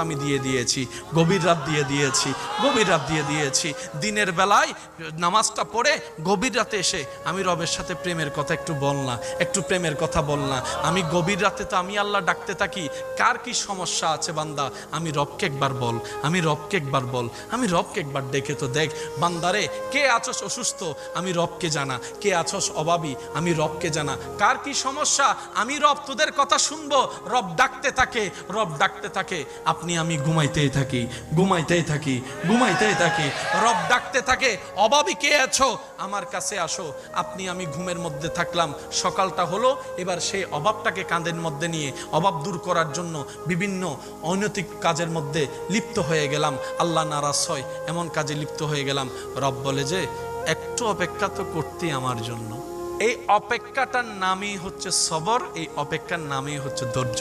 আমি দিয়ে দিয়েছি, গভীর রাত দিয়ে দিয়েছি, গভীর রাত দিয়ে দিয়েছি। দিনের বেলায় নামাজটা পড়ে গভীর রাতে এসে আমি রবের সাথে প্রেমের কথা একটু বল না, একটু প্রেমের কথা বল না। আমি গভীর রাতে তো আমি আল্লাহ ডাকতে থাকি, কার কি সমস্যা আছে বান্দা, আমি রবকে একবার বল, আমি রবকে একবার বল, আমি রবকে একবার ডেকে তো দেখ। বান্দারে, কে আছস অসুস্থ, আমি রবকে জানা, কে আছস অভাবী, আমি রবকে জানা, কার কি সমস্যা, আমি রব তোদের কথা শুনবো। রব ডাকতে থাকে, রব ডাকতে থাকে। আপনি আমি ঘুমাইতেই থাকি, ঘুমাইতেই থাকি, ঘুমাইতেই থাকি, রব ডাকতে থাকে, অভাবী কে আছো আমার কাছে আসো। আপনি আমি ঘুমের মধ্যে থাকলাম, সকালটা হলো, এবার সেই অভাবটাকে কাঁধের মধ্যে নিয়ে অভাব দূর করার জন্য বিভিন্ন অনৈতিক কাজের মধ্যে লিপ্ত হয়ে গেলাম, আল্লাহ নারাজ হয় এমন কাজে লিপ্ত হয়ে গেলাম। রব বলে যে একটু অপেক্ষা তো করতেই আমার জন্য। এই অপেক্ষাটার নামই হচ্ছে সবর, এই অপেক্ষার নামই হচ্ছে ধৈর্য।